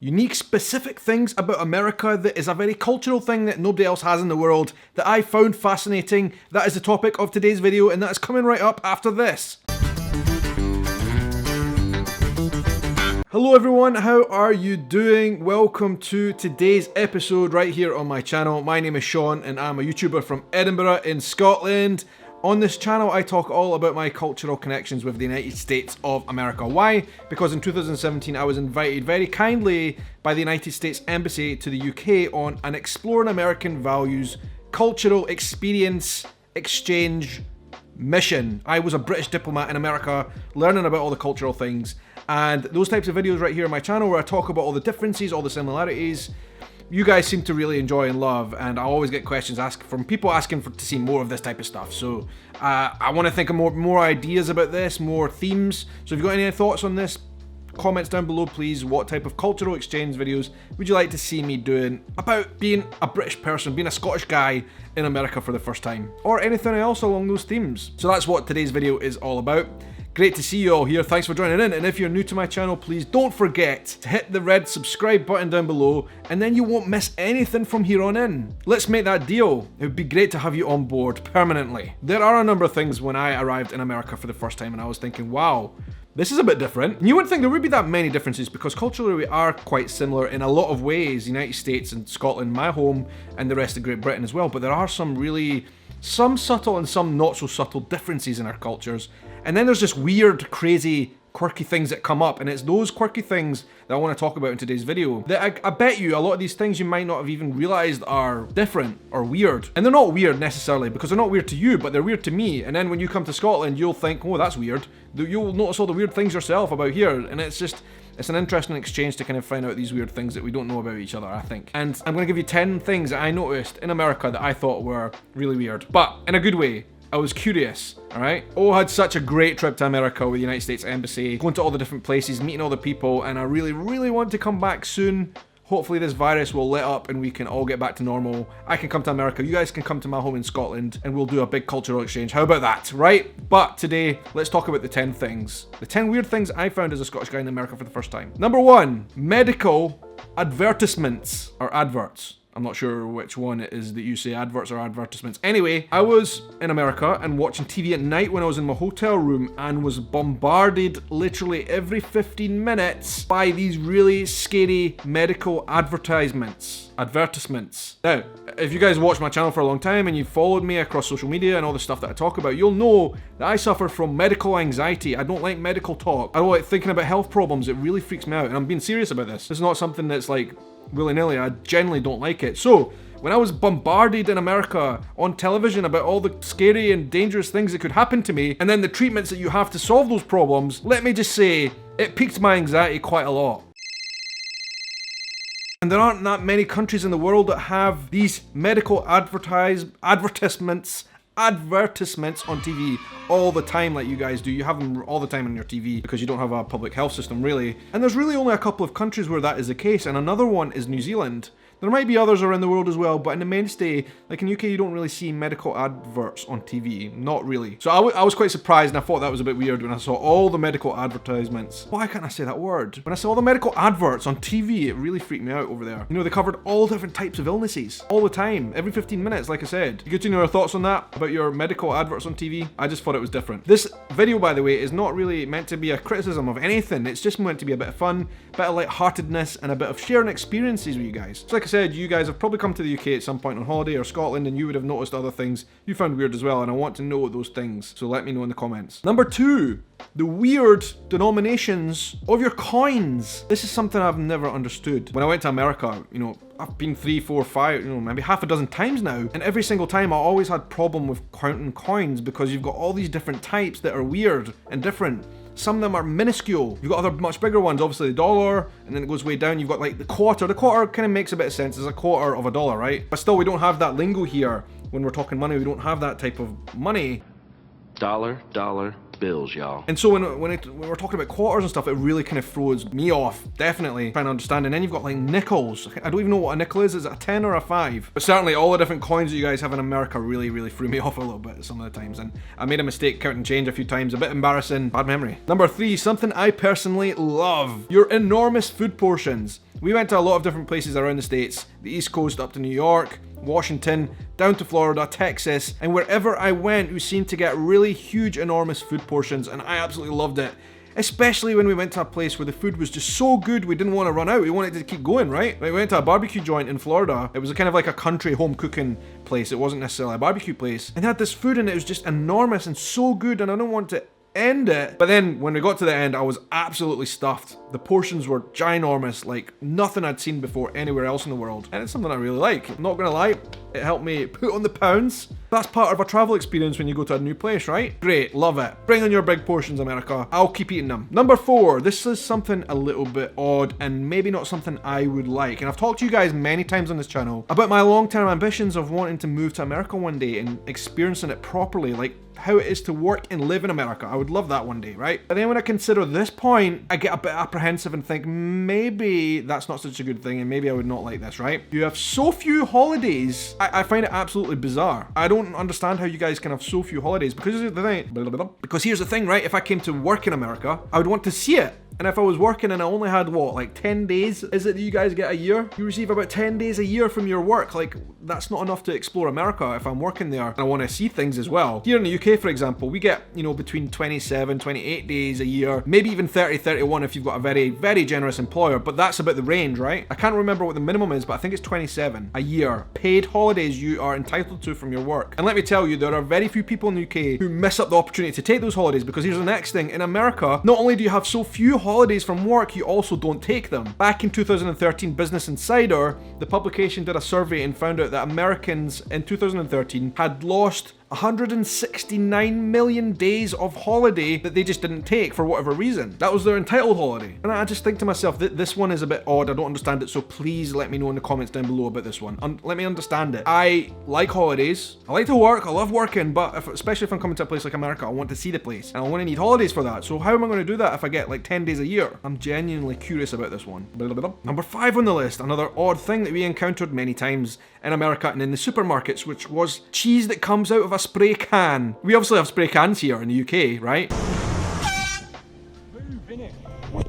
Unique, specific things about America that is a very cultural thing that nobody else has in the world that I found fascinating. That is the topic of today's video, and that is coming right up after this. Hello everyone, how are you doing? Welcome to today's episode right here on my channel. My name is Shaun and I'm a YouTuber from Edinburgh in Scotland. On this channel, I talk all about my cultural connections with the United States of America. Why? Because in 2017, I was invited very kindly by the United States Embassy to the UK on an Exploring American Values cultural experience exchange mission. I was a British diplomat in America, learning about all the cultural things, and those types of videos right here on my channel where I talk about all the differences, all the similarities, you guys seem to really enjoy and love, and I always get questions from people asking to see more of this type of stuff. So I want to think of more ideas about this, more themes. So if you've got any thoughts on this, comments down below please. What type of cultural exchange videos would you like to see me doing about being a British person, being a Scottish guy in America for the first time, or anything else along those themes? So that's what today's video is all about. Great to see you all here, thanks for joining in, and if you're new to my channel, please don't forget to hit the red subscribe button down below, and then you won't miss anything from here on in. Let's make that deal. It would be great to have you on board permanently. There are a number of things when I arrived in America for the first time, and I was thinking, wow, this is a bit different. And you wouldn't think there would be that many differences because culturally we are quite similar in a lot of ways, the United States and Scotland, my home, and the rest of Great Britain as well, but there are some subtle and some not so subtle differences in our cultures. And then there's just weird, crazy, quirky things that come up, and it's those quirky things that I want to talk about in today's video. That I bet you a lot of these things you might not have even realized are different or weird. And they're not weird necessarily because they're not weird to you, but they're weird to me. And then when you come to Scotland, you'll think, oh, that's weird. You'll notice all the weird things yourself about here, and it's an interesting exchange to kind of find out these weird things that we don't know about each other, I think. And I'm going to give you 10 things that I noticed in America that I thought were really weird, but in a good way. I was curious, alright? Oh, I had such a great trip to America with the United States Embassy, going to all the different places, meeting all the people, and I really, really want to come back soon. Hopefully this virus will let up and we can all get back to normal. I can come to America, you guys can come to my home in Scotland, and we'll do a big cultural exchange. How about that, right? But today, let's talk about the 10 things. The 10 weird things I found as a Scottish guy in America for the first time. Number 1, medical advertisements, or adverts. I'm not sure which one it is that you say, adverts or advertisements. Anyway, I was in America and watching TV at night when I was in my hotel room and was bombarded literally every 15 minutes by these really scary medical advertisements. Now, if you guys watch my channel for a long time and you've followed me across social media and all the stuff that I talk about, you'll know that I suffer from medical anxiety. I don't like medical talk. I don't like thinking about health problems. It really freaks me out, and I'm being serious about this. It's not something that's like willy-nilly. I generally don't like it. So when I was bombarded in America on television about all the scary and dangerous things that could happen to me, and then the treatments that you have to solve those problems, let me just say, it piqued my anxiety quite a lot. And there aren't that many countries in the world that have these medical advertisements on TV all the time like you guys do. You have them all the time on your TV because you don't have a public health system really. And there's really only a couple of countries where that is the case, and another one is New Zealand. There might be others around the world as well, but in the mainstay, like in UK, you don't really see medical adverts on TV. Not really. So I was quite surprised, and I thought that was a bit weird when I saw all the medical advertisements. Why can't I say that word? When I saw all the medical adverts on TV, it really freaked me out over there. You know, they covered all different types of illnesses all the time, every 15 minutes, like I said. You get to know your thoughts on that, about your medical adverts on TV? I just thought it was different. This video, by the way, is not really meant to be a criticism of anything. It's just meant to be a bit of fun, a bit of lightheartedness, and a bit of sharing experiences with you guys. So like I said, you guys have probably come to the UK at some point on holiday or Scotland, and you would have noticed other things you found weird as well, and I want to know those things, so let me know in the comments. Number 2, the weird denominations of your coins. This is something I've never understood. When I went to America, you know, I've been 3, 4, 5, you know, maybe half a dozen times now, and every single time I always had problem with counting coins because you've got all these different types that are weird and different. Some of them are minuscule. You've got other much bigger ones, obviously the dollar, and then it goes way down. You've got like the quarter. The quarter kind of makes a bit of sense. It's a quarter of a dollar, right? But still, we don't have that lingo here. When we're talking money, we don't have that type of money. Dollar, dollar, bills, y'all. And so when we're talking about quarters and stuff, it really kind of throws me off, definitely, trying to understand. And then you've got like nickels. I don't even know what a nickel is it a 10 or a 5? But certainly all the different coins that you guys have in America really threw me off a little bit some of the times. And I made a mistake counting change a few times, a bit embarrassing, bad memory. Number 3, something I personally love, your enormous food portions. We went to a lot of different places around the States, the East Coast up to New York, Washington, down to Florida, Texas, and wherever I went, we seemed to get really huge, enormous food portions, and I absolutely loved it. Especially when we went to a place where the food was just so good we didn't want to run out, we wanted to keep going, right? We went to a barbecue joint in Florida. It was kind of like a country home cooking place, it wasn't necessarily a barbecue place, and they had this food and it was just enormous and so good, and I don't want to end it. But then when we got to the end, I was absolutely stuffed. The portions were ginormous, like nothing I'd seen before anywhere else in the world. And it's something I really like. I'm not gonna lie, it helped me put on the pounds. That's part of a travel experience when you go to a new place, right? Great, love it. Bring on your big portions, America. I'll keep eating them. Number 4, this is something a little bit odd and maybe not something I would like. And I've talked to you guys many times on this channel about my long-term ambitions of wanting to move to America one day and experiencing it properly, like how it is to work and live in America. I would love that one day, right? But then when I consider this point, I get a bit apprehensive and think maybe that's not such a good thing and maybe I would not like this, right? You have so few holidays. I find it absolutely bizarre. I don't understand how you guys can have so few holidays because here's the thing, right? If I came to work in America, I would want to see it. And if I was working and I only had, what, like 10 days? Is it that you guys get a year? You receive about 10 days a year from your work. Like, that's not enough to explore America if I'm working there and I want to see things as well. Here in the UK, for example, we get, between 27, 28 days a year, maybe even 30, 31 if you've got a very generous employer, but that's about the range, right? I can't remember what the minimum is, but I think it's 27 a year. Paid holidays you are entitled to from your work. And let me tell you, there are very few people in the UK who miss up the opportunity to take those holidays, because here's the next thing. In America, not only do you have so few holidays from work, you also don't take them. Back in 2013, Business Insider, the publication, did a survey and found out that Americans in 2013 had lost 169 million days of holiday that they just didn't take for whatever reason. That was their entitled holiday. And I just think to myself that this one is a bit odd. I don't understand it, so please let me know in the comments down below about this one. Let me understand it. I like holidays. I like to work. I love working, but especially if I'm coming to a place like America, I want to see the place. And I want to need holidays for that. So how am I going to do that if I get like 10 days a year? I'm genuinely curious about this one. Number 5 on the list, another odd thing that we encountered many times in America and in the supermarkets, which was cheese that comes out of a spray can. We obviously have spray cans here in the UK, right?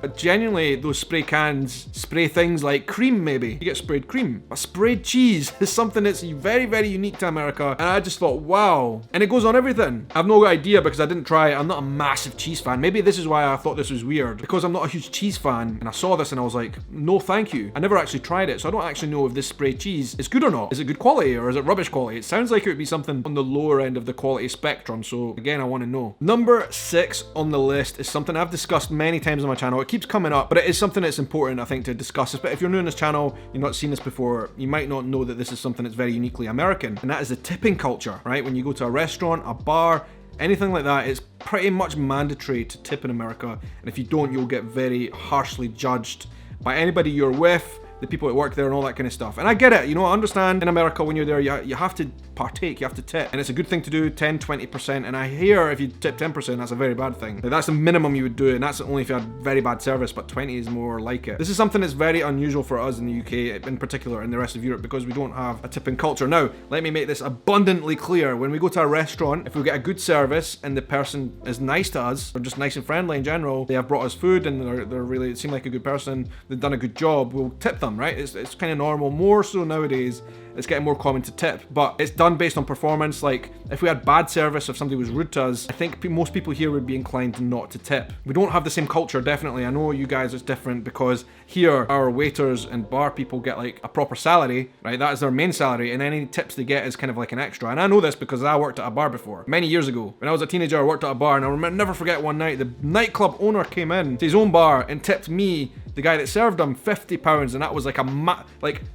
But genuinely, those spray cans spray things like cream, maybe. You get sprayed cream. But sprayed cheese is something that's very unique to America. And I just thought, wow. And it goes on everything. I've no idea because I didn't try it. I'm not a massive cheese fan. Maybe this is why I thought this was weird. Because I'm not a huge cheese fan. And I saw this and I was like, no thank you. I never actually tried it. So I don't actually know if this sprayed cheese is good or not. Is it good quality or is it rubbish quality? It sounds like it would be something on the lower end of the quality spectrum. So again, I want to know. Number 6 on the list is something I've discussed many times on my channel. It keeps coming up, but it is something that's important, I think, to discuss. But if you're new on this channel, you've not seen this before, you might not know that this is something that's very uniquely American, and that is the tipping culture, right? When you go to a restaurant, a bar, anything like that, it's pretty much mandatory to tip in America, and if you don't, you'll get very harshly judged by anybody you're with, the people at work there and all that kind of stuff. And I get it, I understand in America when you're there, you have to partake, you have to tip. And it's a good thing to do, 10, 20%. And I hear if you tip 10%, that's a very bad thing. Like, that's the minimum you would do, and that's only if you had very bad service, but 20 is more like it. This is something that's very unusual for us in the UK, in particular, and the rest of Europe, because we don't have a tipping culture. Now, let me make this abundantly clear. When we go to a restaurant, if we get a good service and the person is nice to us, or just nice and friendly in general, they have brought us food and they're really seem like a good person, they've done a good job, we'll tip them, right? It's kind of normal. More so nowadays, it's getting more common to tip, but it's done based on performance. Like, if we had bad service, if somebody was rude to us, I think most people here would be inclined not to tip. We don't have the same culture, definitely. I know you guys, it's different, because here our waiters and bar people get like a proper salary, right? That is their main salary, and any tips they get is kind of like an extra. And I know this because I worked at a bar before, many years ago. When I was a teenager, I worked at a bar, and I never forget one night, the nightclub owner came in to his own bar and tipped me, the guy that served him, £50, and that was like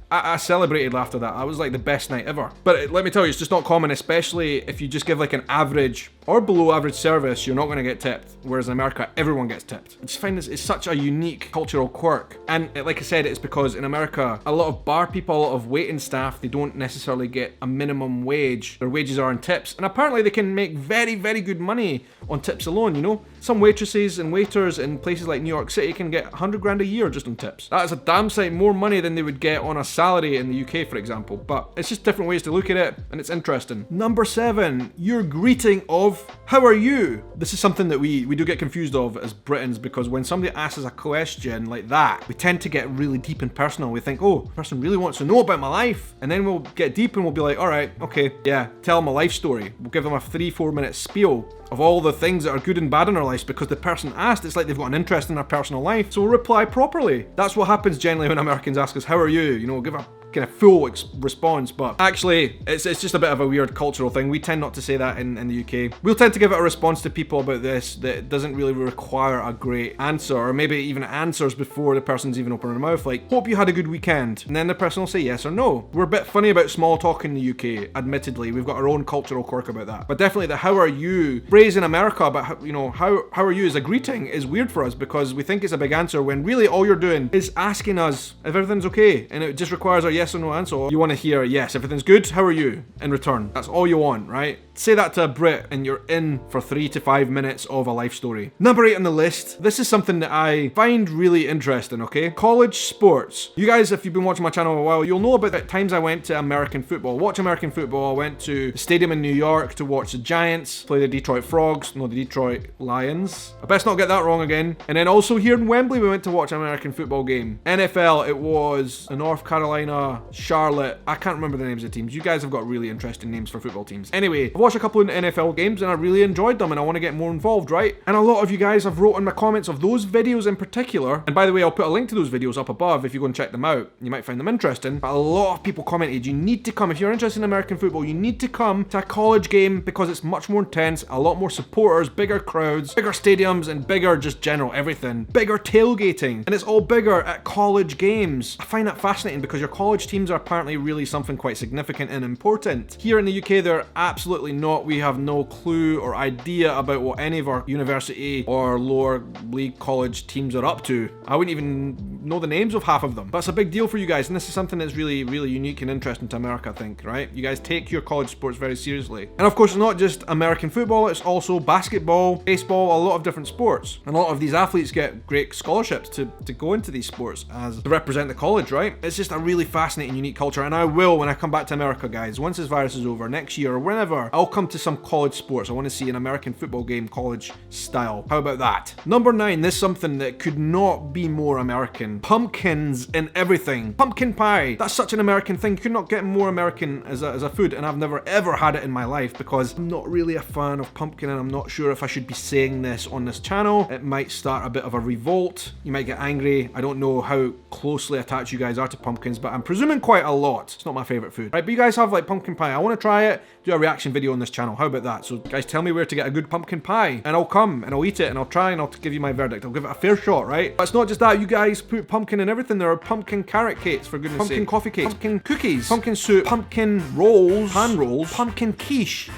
I celebrated after that. That was like the best night ever. But let me tell you, it's just not common, especially if you just give like an average or below average service, you're not going to get tipped. Whereas in America, everyone gets tipped. I just find this is such a unique cultural quirk. And like I said, it's because in America, a lot of bar people, a lot of waiting staff, they don't necessarily get a minimum wage. Their wages are on tips. And apparently they can make very, very good money on tips alone, you know? Some waitresses and waiters in places like New York City can get 100 grand a year just on tips. That is a damn sight more money than they would get on a salary in the UK, for example. But it's just different ways to look at it, and it's interesting. Number 7, your greeting of how are you? This is something that we do get confused of as Britons, because when somebody asks us a question like that, we tend to get really deep and personal. We think, oh, the person really wants to know about my life. And then we'll get deep and we'll be like, all right, okay, yeah, tell them a life story. We'll give them a 3-4 minute spiel of all the things that are good and bad in our lives because the person asked. It's like they've got an interest in our personal life, so we'll reply properly. That's what happens generally when Americans ask us, how are you? You know, we'll give a kind of full response, but actually it's just a bit of a weird cultural thing. We tend not to say that in the UK. We'll tend to give it a response to people about this that doesn't really require a great answer, or maybe even answers before the person's even opening their mouth, like, hope you had a good weekend, and then the person will say yes or no. We're a bit funny about small talk in the UK, admittedly. We've got our own cultural quirk about that, but definitely the how are you phrase in America about how, you know, how are you as a greeting is weird for us because we think it's a big answer when really all you're doing is asking us if everything's okay, and it just requires a yes or no answer. You want to hear yes, everything's good, how are you, in return. That's all you want, right? Say that to a Brit and you're in for 3 to 5 minutes of a life story. Number 8 on the list. This is something that I find really interesting, okay? College sports. You guys, if you've been watching my channel a while, you'll know about the times I went to American football. Watch American football. I went to the stadium in New York to watch the Giants play the Detroit Frogs, no, the Detroit Lions. I best not get that wrong again. And then also here in Wembley, we went to watch an American football game. NFL, it was North Carolina, Charlotte. I can't remember the names of the teams. You guys have got really interesting names for football teams. Anyway, I've watched a couple of NFL games and I really enjoyed them and I want to get more involved, right? And a lot of you guys have wrote in my comments of those videos in particular. And by the way, I'll put a link to those videos up above if you go and check them out. You might find them interesting. But a lot of people commented, you need to come. If you're interested in American football, you need to come to a college game because it's much more intense, a lot more supporters, bigger crowds, bigger stadiums, and bigger just general everything. Bigger tailgating. And it's all bigger at college games. I find that fascinating because your college teams are apparently really something quite significant and important. Here in the UK, they're absolutely not. We have no clue or idea about what any of our university or lower league college teams are up to. I wouldn't even know the names of half of them. But it's a big deal for you guys, and this is something that's really, really unique and interesting to America, I think, right? You guys take your college sports very seriously. And of course, it's not just American football, it's also basketball, baseball, a lot of different sports. And a lot of these athletes get great scholarships to go into these sports as to represent the college, right? It's just a really fascinating, unique culture, and I will, when I come back to America, guys, once this virus is over, next year or whenever, I'll come to some college sports. I want to see an American football game college style. How about that? Number 9, this is something that could not be more American. Pumpkins in everything. Pumpkin pie. That's such an American thing. You could not get more American as a food, and I've never ever had it in my life because I'm not really a fan of pumpkin, and I'm not sure if I should be saying this on this channel. It might start a bit of a revolt. You might get angry. I don't know how closely attached you guys are to pumpkins, but I'm presuming quite a lot. It's not my favorite food. Right, but you guys have like pumpkin pie. I want to try it, do a reaction video on this channel. How about that? So guys, tell me where to get a good pumpkin pie and I'll come and I'll eat it and I'll try and I'll give you my verdict. I'll give it a fair shot, right? But it's not just that. You guys put pumpkin in everything. There are pumpkin carrot cakes, for goodness sake. Pumpkin coffee cakes, pumpkin cookies, pumpkin soup, pumpkin rolls, pan rolls, pumpkin quiche.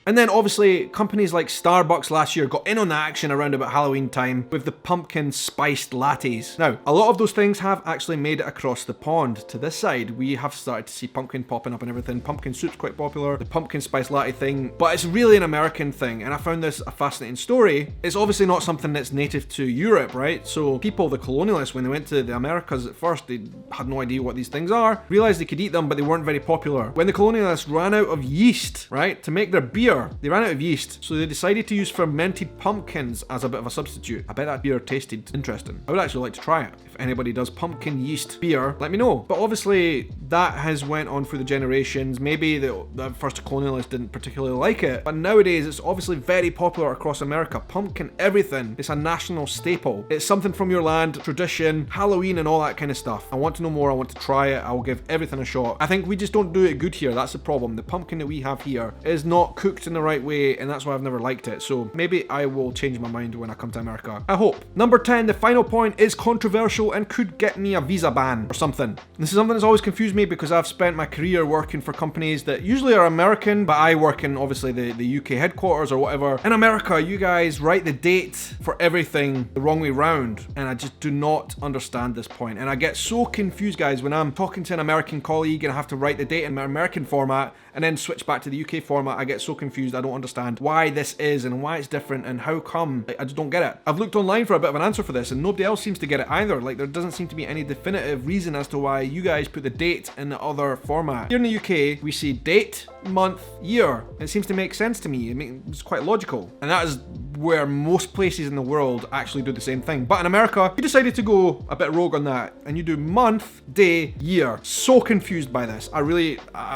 And then obviously companies like Starbucks last year got in on the action around about Halloween time with the pumpkin spiced lattes. Now, a lot of those things have actually made it across the pond to this side. We have started to see pumpkin popping up and everything. Pumpkin soup's quite popular, the pumpkin spice latte thing, but it's really an American thing. And I found this a fascinating story. It's obviously not something that's native to Europe, right? So people, the colonialists, when they went to the Americas at first, they had no idea what these things are, realized they could eat them, but they weren't very popular. When the colonialists ran out of yeast, right, to make their beer, they ran out of yeast, so they decided to use fermented pumpkins as a bit of a substitute. I bet that beer tasted interesting. I would actually like to try it. If anybody does pumpkin yeast beer, let me know. But obviously, that has went on through the generations. Maybe the first colonialists didn't particularly like it, but nowadays it's obviously very popular across America. Pumpkin everything. It's a national staple. It's something from your land, tradition, Halloween and all that kind of stuff. I want to know more. I want to try it. I will give everything a shot. I think we just don't do it good here. That's the problem. The pumpkin that we have here is not cooked in the right way, and that's why I've never liked it. So maybe I will change my mind when I come to America. I hope. Number 10, the final point is controversial and could get me a visa ban or something. This is something that's always confused me because I've spent my career working for companies that usually are American, but I work in obviously the UK headquarters or whatever. In America, you guys write the date for everything the wrong way round, and I just do not understand this point. And I get so confused, guys, when I'm talking to an American colleague and I have to write the date in my American format and then switch back to the UK format. I get so confused. I don't understand why this is and why it's different and how come. I just don't get it. I've looked online for a bit of an answer for this and nobody else seems to get it either. Like, there doesn't seem to be any definitive reason as to why you guys put the date in the other format. Here in the UK, we see date, month, year. It seems to make sense to me. I mean, it's quite logical. And that is where most places in the world actually do the same thing. But in America, you decided to go a bit rogue on that and you do month, day, year. So confused by this. I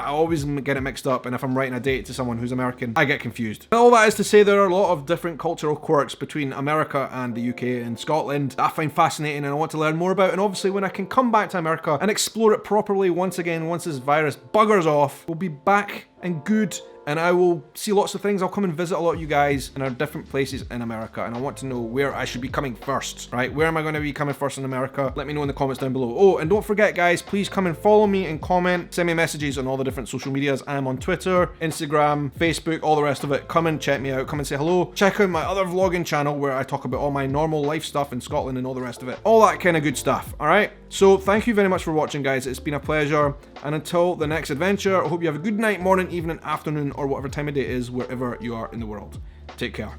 always get it mixed up, and if I'm writing a date to someone who's American, I get confused. But all that is to say, there are a lot of different cultural quirks between America and the UK and Scotland that I find fascinating and I want to learn more about. And obviously when I can come back to America and explore it properly once again, once this virus buggers off, we'll be back and good, and I will see lots of things. I'll come and visit a lot of you guys in our different places in America, and I want to know where I should be coming first, right? Where am I going to be coming first in America? Let me know in the comments down below. Oh, and don't forget, guys, please come and follow me and comment. Send me messages on all the different social medias. I'm on Twitter, Instagram, Facebook, all the rest of it. Come and check me out. Come and say hello. Check out my other vlogging channel where I talk about all my normal life stuff in Scotland and all the rest of it. All that kind of good stuff, all right? So thank you very much for watching, guys. It's been a pleasure. And until the next adventure, I hope you have a good night, morning, evening, afternoon, or whatever time of day it is, wherever you are in the world. Take care.